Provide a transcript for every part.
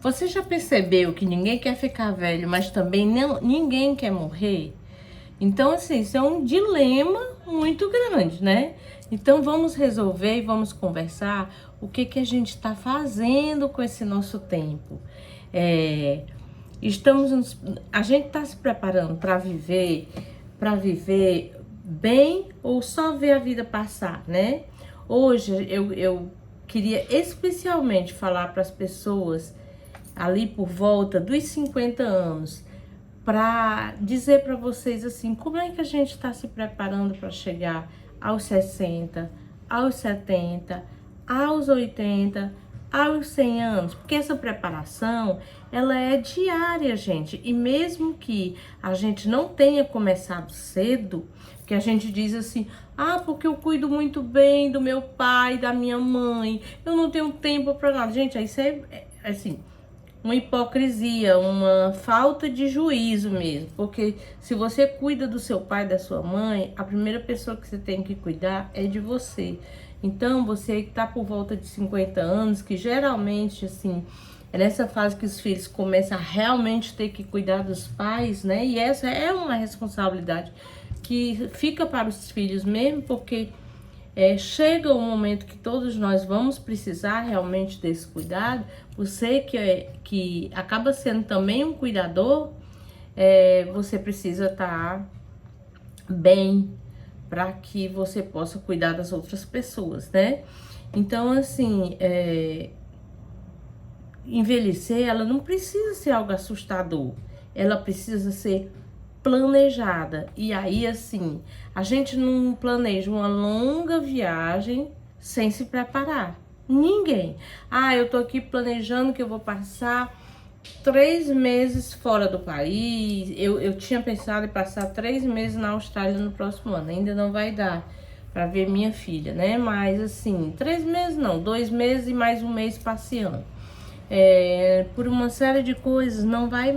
Você já percebeu que ninguém quer ficar velho, mas também ninguém quer morrer? Então, assim, isso é um dilema muito grande, né? Então, vamos resolver e vamos conversar o que que a gente está fazendo com esse nosso tempo. É, a gente está se preparando para viver bem ou só ver a vida passar, né? Hoje eu queria especialmente falar para as pessoas ali por volta dos 50 anos, para dizer para vocês assim, como é que a gente está se preparando para chegar aos 60, aos 70, aos 80, aos 100 anos, porque essa preparação, ela é diária, gente, e mesmo que a gente não tenha começado cedo, que a gente diz assim, ah, porque eu cuido muito bem do meu pai, da minha mãe, eu não tenho tempo para nada. Gente, isso é assim, uma hipocrisia, uma falta de juízo mesmo, porque se você cuida do seu pai, da sua mãe, a primeira pessoa que você tem que cuidar é de você. Então, você que tá por volta de 50 anos, que geralmente, assim, é nessa fase que os filhos começam a realmente ter que cuidar dos pais, né? E essa é uma responsabilidade que fica para os filhos mesmo, porque chega um momento que todos nós vamos precisar realmente desse cuidado. Você que acaba sendo também um cuidador, você precisa estar bem para que você possa cuidar das outras pessoas, né? Então, assim, envelhecer, ela não precisa ser algo assustador, ela precisa ser planejada. E aí, assim, a gente não planeja uma longa viagem sem se preparar. Ninguém. Ah, eu tô aqui planejando que eu vou passar 3 meses fora do país. Eu tinha pensado em passar 3 meses na Austrália no próximo ano. Ainda não vai dar para ver minha filha, né? Mas assim, 3 meses não, 2 meses e mais um mês passeando. Por uma série de coisas não vai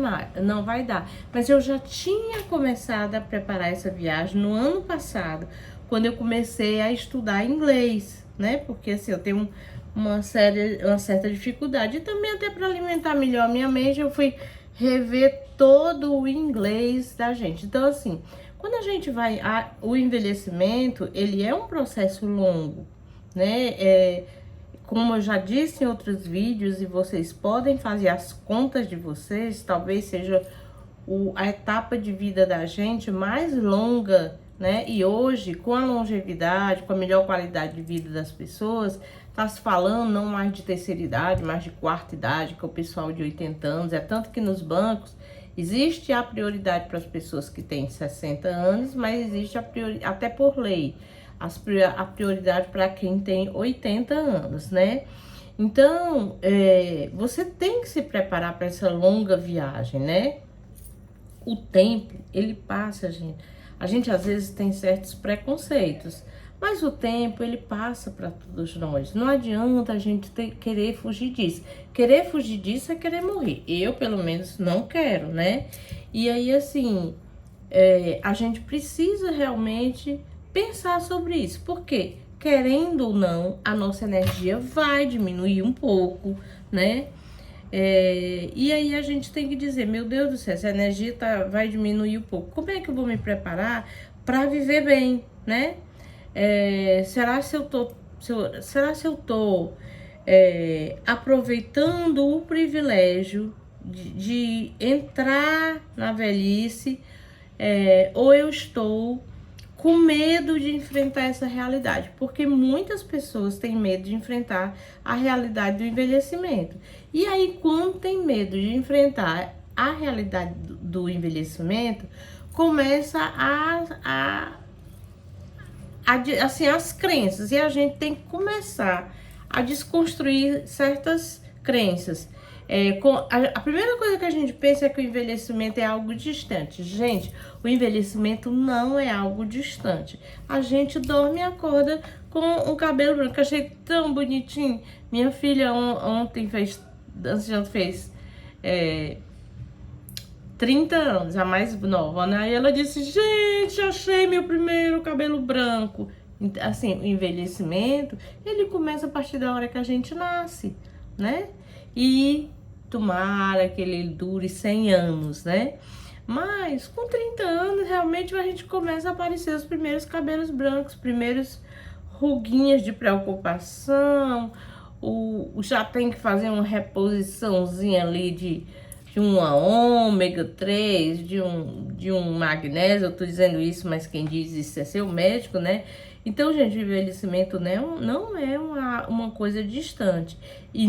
dar. Mas eu já tinha começado a preparar essa viagem no ano passado, quando eu comecei a estudar inglês, né? Porque assim, eu tenho uma certa dificuldade. E também até para alimentar melhor a minha mente, eu fui rever todo o inglês da gente. Então assim, quando a gente vai... o envelhecimento, ele é um processo longo, né? Como eu já disse em outros vídeos, e vocês podem fazer as contas de vocês, talvez seja a etapa de vida da gente mais longa, né? E hoje, com a longevidade, com a melhor qualidade de vida das pessoas, tá se falando não mais de terceira idade, mas de quarta idade, que é o pessoal de 80 anos. É tanto que nos bancos existe a prioridade para as pessoas que têm 60 anos, mas existe até por lei a prioridade para quem tem 80 anos, né? Então, você tem que se preparar para essa longa viagem, né? O tempo, ele passa, gente. A gente às vezes tem certos preconceitos, mas o tempo, ele passa para todos nós. Não adianta a gente querer fugir disso. Querer fugir disso é querer morrer. Eu, pelo menos, não quero, né? E aí, assim, a gente precisa realmente pensar sobre isso, porque querendo ou não, a nossa energia vai diminuir um pouco, né? E aí a gente tem que dizer, meu Deus do céu, essa energia vai diminuir um pouco. Como é que eu vou me preparar para viver bem, né? Será se eu tô aproveitando o privilégio de entrar na velhice, ou eu estou com medo de enfrentar essa realidade, porque muitas pessoas têm medo de enfrentar a realidade do envelhecimento. E aí, quando tem medo de enfrentar a realidade do envelhecimento, começa assim, as crenças, e a gente tem que começar a desconstruir certas crenças. A primeira coisa que a gente pensa é que o envelhecimento é algo distante. Gente, o envelhecimento não é algo distante. A gente dorme e acorda com um cabelo branco. Eu achei tão bonitinho. Minha filha ontem fez 30 anos, a mais nova, né? E ela disse, gente, achei meu primeiro cabelo branco. Assim, o envelhecimento, ele começa a partir da hora que a gente nasce, né? E tomara que ele dure 100 anos, né? Mas com 30 anos, realmente a gente começa a aparecer os primeiros cabelos brancos, primeiros ruguinhas de preocupação, já tem que fazer uma reposiçãozinha ali de uma ômega 3, de um magnésio. Eu tô dizendo isso, mas quem diz isso é seu médico, né? Então, gente, o envelhecimento não é uma coisa distante. E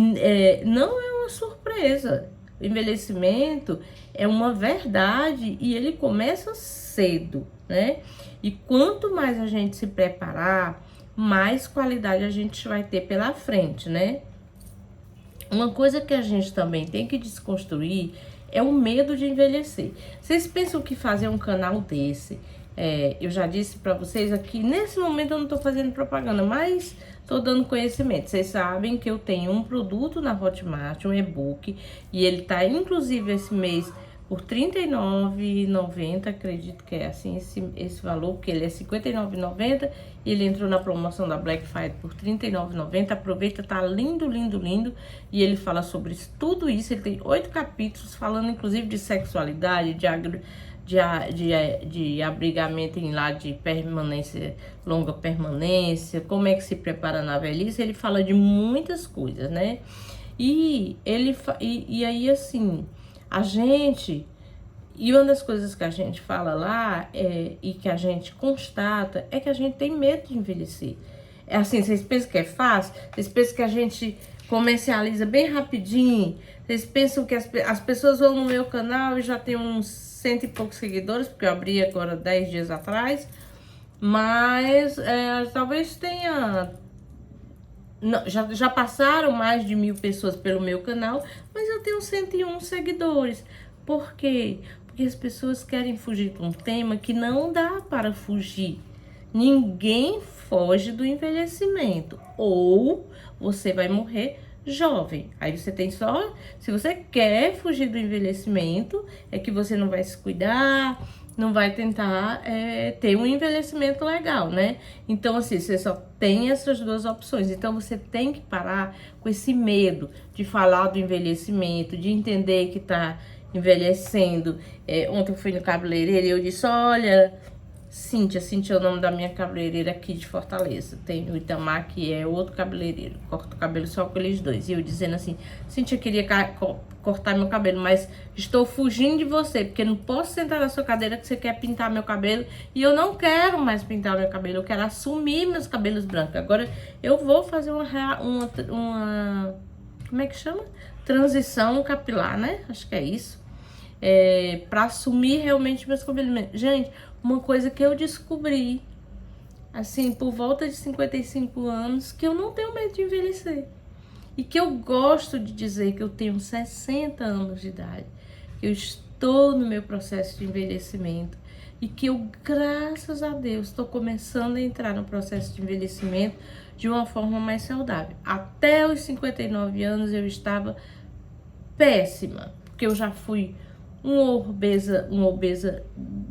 não é uma surpresa. O envelhecimento é uma verdade e ele começa cedo, né? E quanto mais a gente se preparar, mais qualidade a gente vai ter pela frente, né? Uma coisa que a gente também tem que desconstruir é o medo de envelhecer. Vocês pensam que fazer um canal desse, eu já disse pra vocês aqui, nesse momento eu não tô fazendo propaganda, mas tô dando conhecimento. Vocês sabem que eu tenho um produto na Hotmart, um e-book, e ele tá inclusive esse mês por R$ 39,90, acredito que é assim esse valor, porque ele é R$ 59,90 e ele entrou na promoção da Black Friday por R$ 39,90. Aproveita, tá lindo, lindo, lindo. E ele fala sobre tudo isso. Ele tem 8 capítulos falando inclusive de sexualidade, de abrigamento em lá de permanência, longa permanência, como é que se prepara na velhice. Ele fala de muitas coisas, né? E aí assim, e uma das coisas que a gente fala lá e que a gente constata é que a gente tem medo de envelhecer. É assim, vocês pensam que é fácil? Vocês pensam que a gente comercializa bem rapidinho? Vocês pensam que as pessoas vão no meu canal e já tem uns 100 e poucos seguidores, porque eu abri agora 10 dias atrás, mas talvez tenha... Não, já passaram mais de 1000 pessoas pelo meu canal, mas eu tenho 101 seguidores. Por quê? Porque as pessoas querem fugir de um tema que não dá para fugir. Ninguém foge do envelhecimento. Ou você vai morrer jovem. Aí você tem só... Se você quer fugir do envelhecimento, é que você não vai se cuidar, não vai tentar ter um envelhecimento legal, né? Então, assim, você só tem essas duas opções. Então, você tem que parar com esse medo de falar do envelhecimento, de entender que tá envelhecendo. Ontem eu fui no cabeleireiro e eu disse, olha... Cíntia é o nome da minha cabeleireira aqui de Fortaleza. Tem o Itamar, que é outro cabeleireiro. Corta o cabelo só com eles dois. E eu dizendo assim, Cíntia, eu queria cortar meu cabelo, mas estou fugindo de você, porque não posso sentar na sua cadeira que você quer pintar meu cabelo. E eu não quero mais pintar meu cabelo, eu quero assumir meus cabelos brancos. Agora eu vou fazer uma como é que chama? Transição capilar, né? Acho que é isso. Pra assumir realmente meus cabelos. Gente, uma coisa que eu descobri, assim, por volta de 55 anos, que eu não tenho medo de envelhecer. E que eu gosto de dizer que eu tenho 60 anos de idade, que eu estou no meu processo de envelhecimento e que eu, graças a Deus, estou começando a entrar no processo de envelhecimento de uma forma mais saudável. Até os 59 anos eu estava péssima, porque eu já fui uma obesa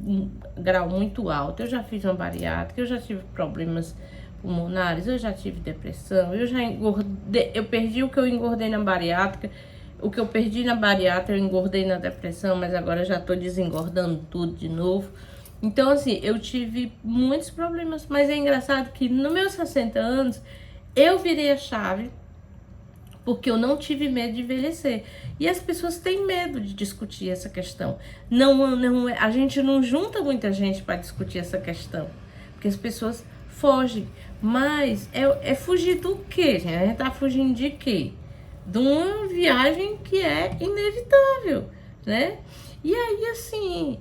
um grau muito alto, eu já fiz uma bariátrica, eu já tive problemas pulmonares, eu já tive depressão, eu já engordei, eu perdi o que eu engordei na bariátrica, o que eu perdi na bariátrica eu engordei na depressão, mas agora eu já tô desengordando tudo de novo. Então, assim, eu tive muitos problemas, mas é engraçado que nos meus 60 anos eu virei a chave, porque eu não tive medo de envelhecer. E as pessoas têm medo de discutir essa questão. A gente não junta muita gente para discutir essa questão, porque as pessoas fogem. Mas é fugir do quê, gente? A gente tá fugindo de quê? De uma viagem que é inevitável, né? E aí, assim,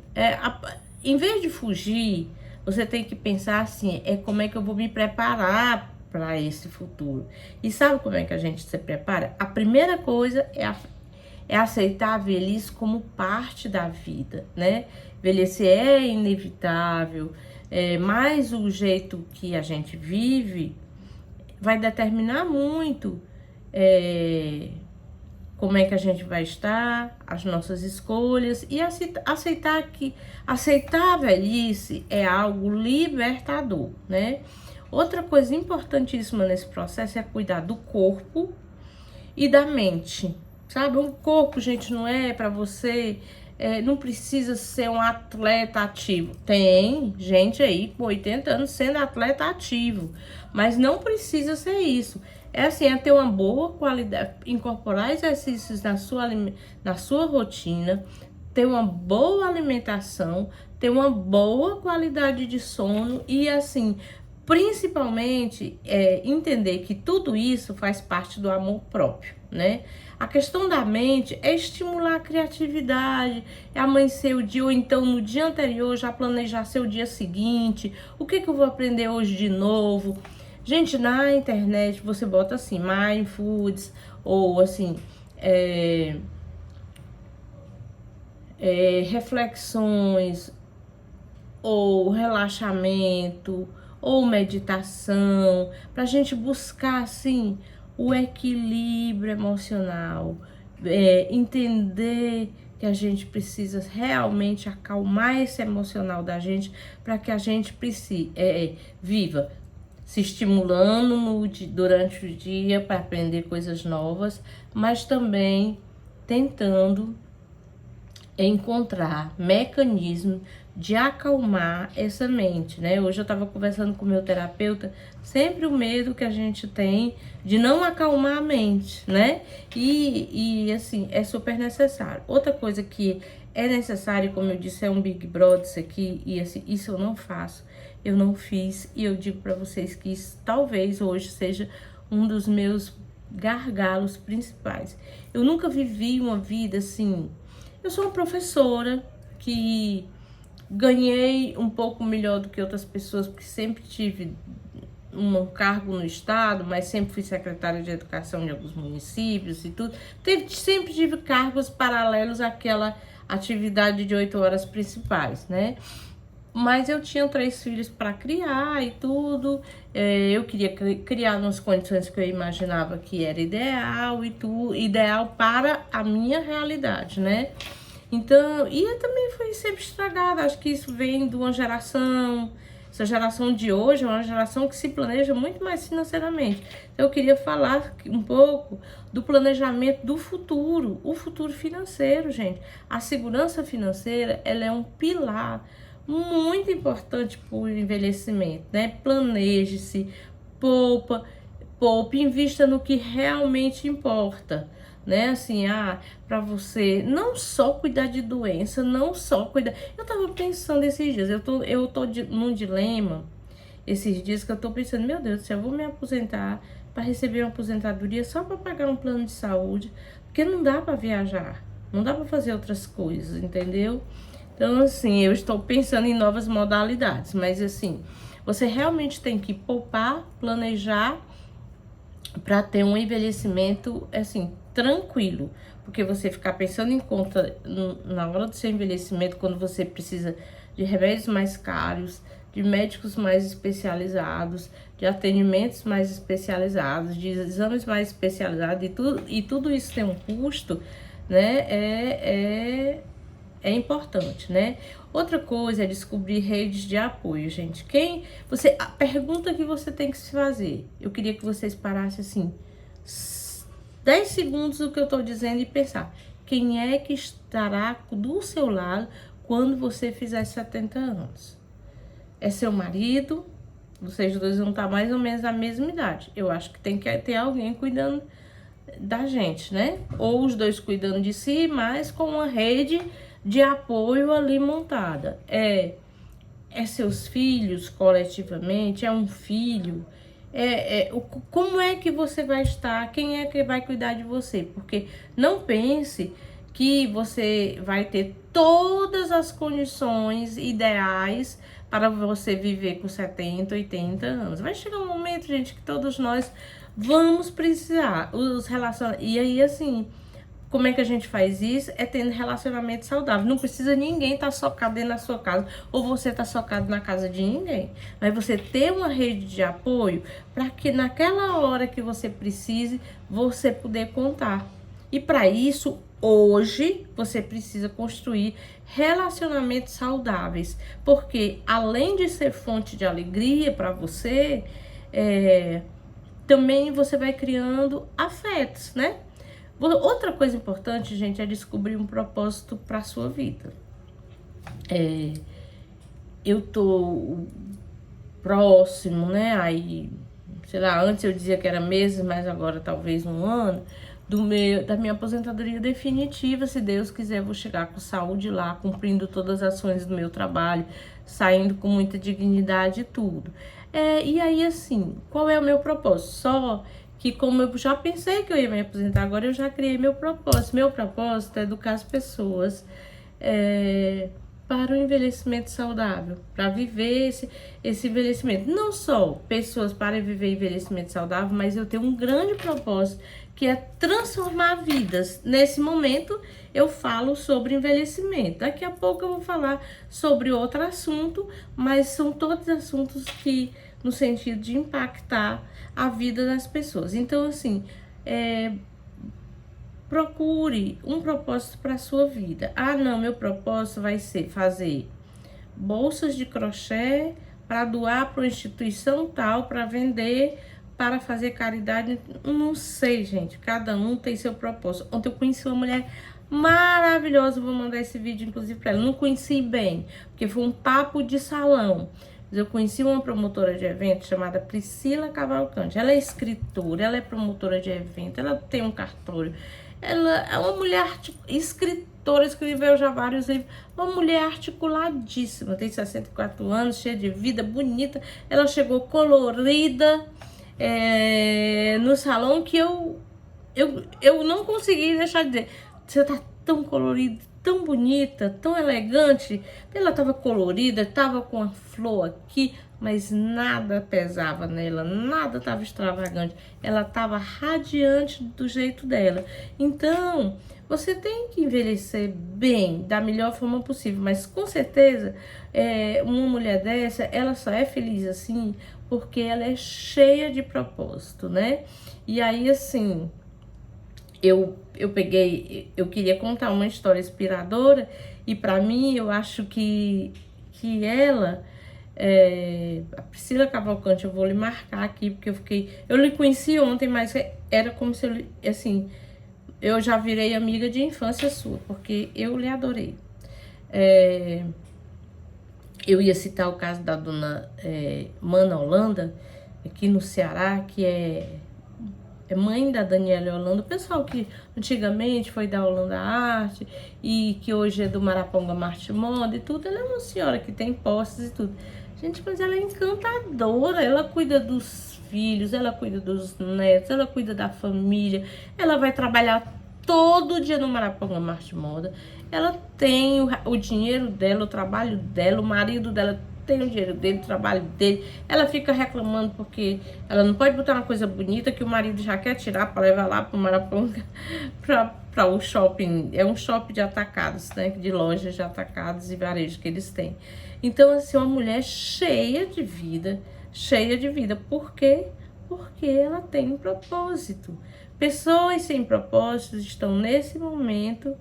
em vez de fugir, você tem que pensar assim, como é que eu vou me preparar para esse futuro. E sabe como é que a gente se prepara? A primeira coisa é aceitar a velhice como parte da vida, né? Envelhecer é inevitável, mas o jeito que a gente vive vai determinar muito como é que a gente vai estar, as nossas escolhas, e aceitar a velhice é algo libertador, né? Outra coisa importantíssima nesse processo é cuidar do corpo e da mente. sabe? O corpo, gente, não é para você, não precisa ser um atleta ativo. Tem gente aí com 80 anos sendo atleta ativo, mas não precisa ser isso. É assim, é ter uma boa qualidade, incorporar exercícios na sua rotina, ter uma boa alimentação, ter uma boa qualidade de sono e assim, principalmente entender que tudo isso faz parte do amor próprio, né? A questão da mente é estimular a criatividade, é amanhecer o dia ou então no dia anterior já planejar seu dia seguinte, o que eu vou aprender hoje de novo. Gente, na internet você bota assim, mindfulness ou assim, reflexões ou relaxamento ou meditação, para a gente buscar assim o equilíbrio emocional, entender que a gente precisa realmente acalmar esse emocional da gente para que a gente viva se estimulando durante o dia para aprender coisas novas, mas também tentando encontrar mecanismo de acalmar essa mente, né? Hoje eu estava conversando com o meu terapeuta, sempre o medo que a gente tem de não acalmar a mente, né? E assim, é super necessário. Outra coisa que é necessário, como eu disse, é um Big Brother isso aqui, e assim, isso eu não faço, eu não fiz, e eu digo para vocês que isso talvez hoje seja um dos meus gargalos principais. Eu nunca vivi uma vida assim. Eu sou uma professora que ganhei um pouco melhor do que outras pessoas, porque sempre tive um cargo no estado, mas sempre fui secretária de educação de alguns municípios e tudo. Sempre tive cargos paralelos àquela atividade de 8 horas principais, né? Mas eu tinha 3 filhos para criar e tudo. Eu queria criar nas condições que eu imaginava que era ideal e tudo, ideal para a minha realidade, né? Então, e eu também fui sempre estragada. Acho que isso vem de uma geração. Essa geração de hoje é uma geração que se planeja muito mais financeiramente. Então, eu queria falar um pouco do planejamento do futuro, o futuro financeiro, gente. A segurança financeira, ela é um pilar muito importante para o envelhecimento, né? Planeje-se, poupe, invista no que realmente importa, né? Assim, para você não só cuidar de doença, não só cuidar. Eu tava pensando esses dias, eu tô num dilema esses dias que eu tô pensando, meu Deus do céu, eu vou me aposentar para receber uma aposentadoria só para pagar um plano de saúde, porque não dá para viajar, não dá para fazer outras coisas, entendeu? Então, assim, eu estou pensando em novas modalidades, mas assim, você realmente tem que poupar, planejar para ter um envelhecimento, assim, tranquilo. Porque você ficar pensando em conta na hora do seu envelhecimento, quando você precisa de remédios mais caros, de médicos mais especializados, de atendimentos mais especializados, de exames mais especializados, e tudo isso tem um custo, né? É importante, né? Outra coisa é descobrir redes de apoio, gente. A pergunta que você tem que se fazer, eu queria que vocês parassem assim, 10 segundos do que eu tô dizendo e pensar, quem é que estará do seu lado quando você fizer 70 anos? É seu marido? Vocês dois vão estar mais ou menos na mesma idade. Eu acho que tem que ter alguém cuidando da gente, né? Ou os dois cuidando de si, mas com uma rede de apoio ali montada. É seus filhos coletivamente, é um filho, como é que você vai estar, quem é que vai cuidar de você? Porque não pense que você vai ter todas as condições ideais para você viver com 70, 80 anos. Vai chegar um momento, gente, que todos nós vamos precisar e aí, assim, como é que a gente faz isso? É tendo relacionamento saudável. Não precisa ninguém estar socado dentro da sua casa, ou você estar socado na casa de ninguém. Mas você ter uma rede de apoio para que naquela hora que você precise, você poder contar. E para isso, hoje, você precisa construir relacionamentos saudáveis. Porque além de ser fonte de alegria para você, também você vai criando afetos, né? Outra coisa importante, gente, é descobrir um propósito para a sua vida. Eu tô próximo, né? Aí, sei lá, antes eu dizia que era meses, mas agora talvez um ano, da minha aposentadoria definitiva. Se Deus quiser, eu vou chegar com saúde lá, cumprindo todas as ações do meu trabalho, saindo com muita dignidade e tudo. E aí, assim, qual é o meu propósito? Só que como eu já pensei que eu ia me aposentar, agora eu já criei meu propósito. Meu propósito é educar as pessoas para o envelhecimento saudável, para viver esse envelhecimento. Não só pessoas para viver envelhecimento saudável, mas eu tenho um grande propósito, que é transformar vidas. Nesse momento, eu falo sobre envelhecimento. Daqui a pouco eu vou falar sobre outro assunto, mas são todos assuntos que, no sentido de impactar a vida das pessoas. Então, assim, procure um propósito para a sua vida. Ah, não, meu propósito vai ser fazer bolsas de crochê para doar para uma instituição tal, para vender, para fazer caridade. Não sei, gente, cada um tem seu propósito. Ontem eu conheci uma mulher maravilhosa, vou mandar esse vídeo inclusive para ela. Não conheci bem, porque foi um papo de salão. Eu conheci uma promotora de evento chamada Priscila Cavalcante. Ela é escritora, ela é promotora de evento, ela tem um cartório. Ela é uma mulher escritora, escreveu já vários livros. Uma mulher articuladíssima, tem 64 anos, cheia de vida, bonita. Ela chegou colorida no salão que eu não consegui deixar de dizer. Você tá tão colorida, tão bonita, tão elegante. Ela tava colorida, tava com a flor aqui, mas nada pesava nela, nada tava extravagante. Ela tava radiante do jeito dela. Então, você tem que envelhecer bem, da melhor forma possível, mas com certeza, uma mulher dessa, ela só é feliz assim, porque ela é cheia de propósito, né? E aí, assim, eu queria contar uma história inspiradora, e para mim, eu acho que ela, a Priscila Cavalcante, eu vou lhe marcar aqui, porque eu lhe conheci ontem, mas era como se eu já virei amiga de infância sua, porque eu lhe adorei. Eu ia citar o caso da dona Mana Holanda, aqui no Ceará, que é mãe da Daniela Holanda, o pessoal que antigamente foi da Holanda Arte e que hoje é do Maraponga Marte Moda e tudo. Ela é uma senhora que tem posses e tudo. Gente, mas ela é encantadora, ela cuida dos filhos, ela cuida dos netos, ela cuida da família, ela vai trabalhar todo dia no Maraponga Marte Moda. Ela tem o dinheiro dela, o trabalho dela, o marido dela tem o dinheiro dele, o trabalho dele. Ela fica reclamando porque ela não pode botar uma coisa bonita que o marido já quer tirar para levar lá para o Maraponga, para o shopping. É um shopping de atacados, né? De lojas de atacados e varejo que eles têm. Então, assim, uma mulher cheia de vida. Por quê? Porque ela tem um propósito. Pessoas sem propósito estão nesse momento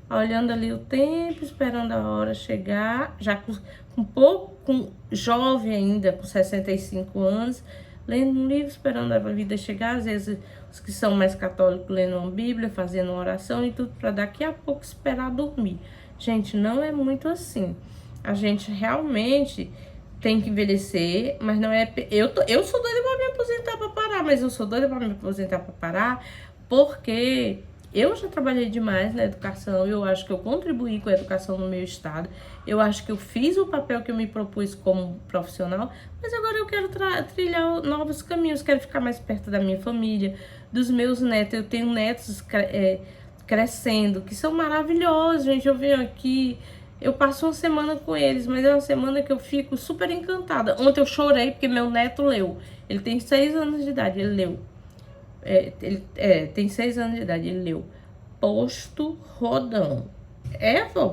olhando ali o tempo, esperando a hora chegar, já com jovem ainda, com 65 anos, lendo um livro, esperando a vida chegar. Às vezes os que são mais católicos lendo uma Bíblia, fazendo uma oração e tudo, para daqui a pouco esperar dormir. Gente, não é muito assim. A gente realmente tem que envelhecer, mas não é... Eu sou doida para me aposentar para parar, mas eu sou doida para me aposentar para parar porque eu já trabalhei demais na educação, eu acho que eu contribuí com a educação no meu estado, eu acho que eu fiz o papel que eu me propus como profissional, mas agora eu quero trilhar novos caminhos, quero ficar mais perto da minha família, dos meus netos. Eu tenho netos crescendo, que são maravilhosos, gente. Eu venho aqui, eu passo uma semana com eles, mas é uma semana que eu fico super encantada. Ontem eu chorei porque meu neto leu, ele tem 6 anos de idade, ele leu. Ele tem 6 anos de idade, ele leu Posto Rodão.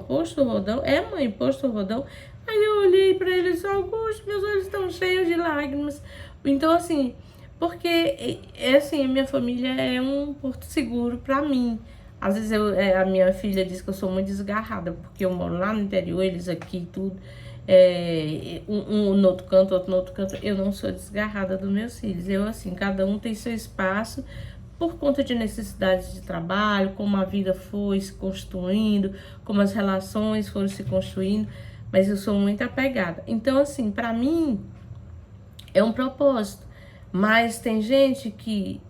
Posto Rodão? Mãe, Posto Rodão. Aí eu olhei pra ele e disse: Augusto, meus olhos estão cheios de lágrimas. Então, assim, porque assim, a minha família é um porto seguro pra mim. Às vezes a minha filha diz que eu sou muito desgarrada, porque eu moro lá no interior, eles aqui e tudo. Um no outro canto, outro no outro canto. Eu não sou desgarrada dos meus filhos. Eu, assim, cada um tem seu espaço por conta de necessidades de trabalho, como a vida foi se construindo, como as relações foram se construindo, mas eu sou muito apegada. Então, assim, pra mim, é um propósito. Mas tem gente que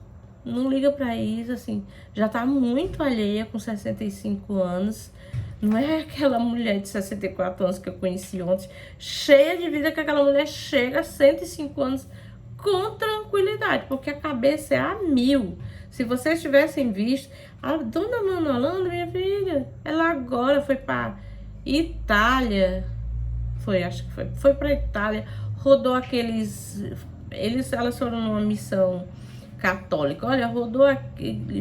não liga pra isso, assim, já tá muito alheia com 65 anos. Não é aquela mulher de 64 anos que eu conheci ontem, cheia de vida, que aquela mulher chega a 105 anos com tranquilidade, porque a cabeça é a mil. Se vocês tivessem visto, a dona Manolanda, minha filha, ela agora foi pra Itália, acho que foi pra Itália, rodou elas foram numa missão católica, olha, rodou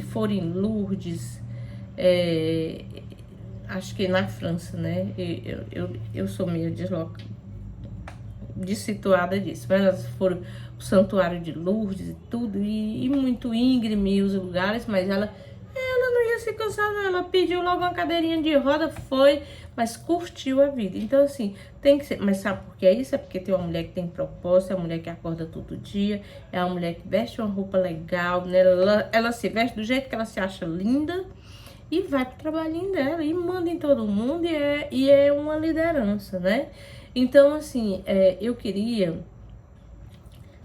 foram em Lourdes, acho que na França, né? Eu sou meio dessituada disso. Mas elas foram pro Santuário de Lourdes e tudo, e muito íngreme os lugares, mas ela não ia se cansar, não. Ela pediu logo uma cadeirinha de roda, foi, mas curtiu a vida. Então, assim, tem que ser. Mas sabe por que é isso? É porque tem uma mulher que tem propósito, é uma mulher que acorda todo dia, é uma mulher que veste uma roupa legal, né? Ela se veste do jeito que ela se acha linda e vai pro trabalhinho dela e manda em todo mundo, e é uma liderança, né? Então, assim, eu queria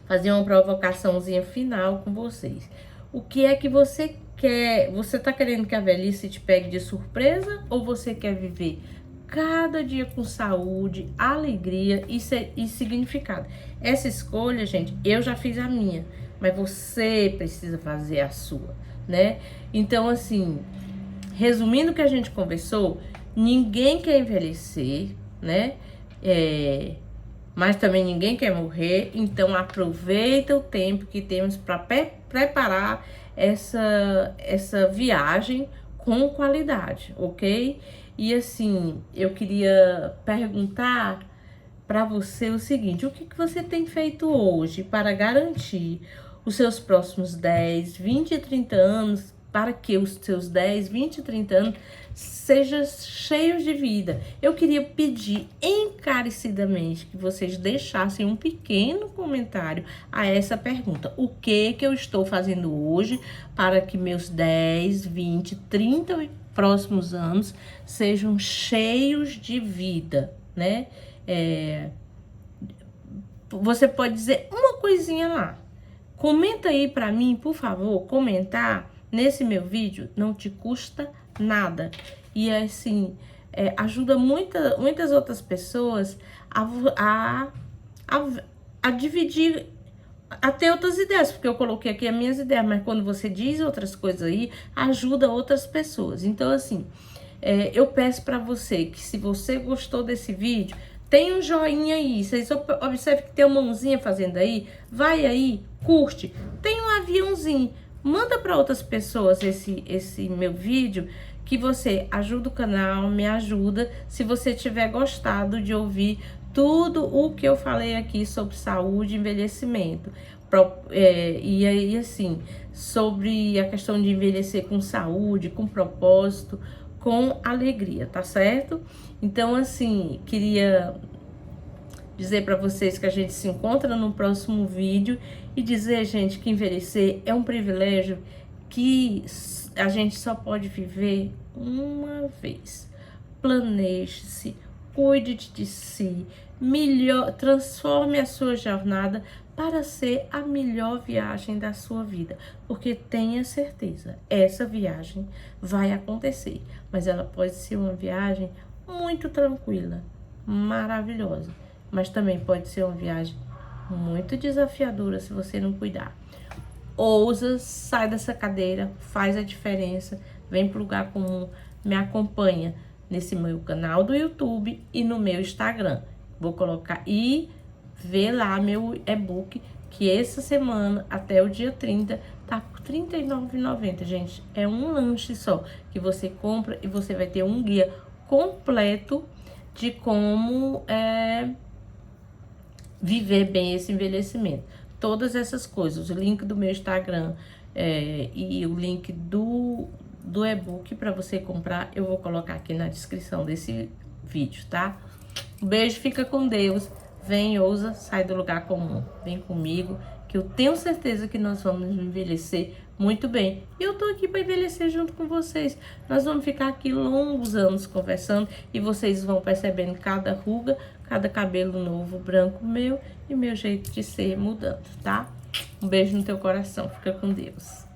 fazer uma provocaçãozinha final com vocês. O que é que você quer? Você tá querendo que a velhice te pegue de surpresa, ou você quer viver cada dia com saúde, alegria e significado? Essa escolha, gente, eu já fiz a minha, mas você precisa fazer a sua, né? Então, assim, resumindo o que a gente conversou, ninguém quer envelhecer, né? Mas também ninguém quer morrer, então aproveita o tempo que temos para preparar essa viagem com qualidade, ok? E assim, eu queria perguntar para você o seguinte: o que você tem feito hoje para garantir os seus próximos 10, 20 e 30 anos, para que os seus 10, 20 e 30 anos sejam cheios de vida? Eu queria pedir encarecidamente que vocês deixassem um pequeno comentário a essa pergunta. O que eu estou fazendo hoje para que meus 10, 20, 30 próximos anos sejam cheios de vida, né? Você pode dizer uma coisinha lá. Comenta aí para mim, por favor. Comentar nesse meu vídeo não te custa nada. E assim, ajuda muitas outras pessoas a dividir, a ter outras ideias, porque eu coloquei aqui as minhas ideias, mas quando você diz outras coisas aí, ajuda outras pessoas. Então, assim, eu peço para você que, se você gostou desse vídeo, tem um joinha aí. Vocês observam que tem uma mãozinha fazendo aí, vai aí, curte. Tem um aviãozinho, manda para outras pessoas esse meu vídeo, que você ajuda o canal, me ajuda, se você tiver gostado de ouvir tudo o que eu falei aqui sobre saúde e envelhecimento. E aí, assim, sobre a questão de envelhecer com saúde, com propósito, com alegria, tá certo? Então, assim, queria dizer para vocês que a gente se encontra no próximo vídeo e dizer, gente, que envelhecer é um privilégio que a gente só pode viver uma vez. Planeje-se, cuide de si, transforme a sua jornada para ser a melhor viagem da sua vida, porque tenha certeza, essa viagem vai acontecer, mas ela pode ser uma viagem muito tranquila, maravilhosa, mas também pode ser uma viagem muito desafiadora se você não cuidar. Ousa, sai dessa cadeira, faz a diferença, vem pro lugar comum, me acompanha nesse meu canal do YouTube e no meu Instagram. Vou colocar e ver lá meu e-book, que essa semana, até o dia 30, tá por R$ 39,90, gente. É um lanche só que você compra e você vai ter um guia completo de como viver bem esse envelhecimento. Todas essas coisas, o link do meu Instagram e o link do e-book para você comprar, eu vou colocar aqui na descrição desse vídeo, tá? Um beijo, fica com Deus. Vem, ousa, sai do lugar comum. Vem comigo, que eu tenho certeza que nós vamos envelhecer muito bem. E eu tô aqui para envelhecer junto com vocês. Nós vamos ficar aqui longos anos conversando e vocês vão percebendo cada ruga, cada cabelo novo branco meu e meu jeito de ser mudando, tá? Um beijo no teu coração. Fica com Deus.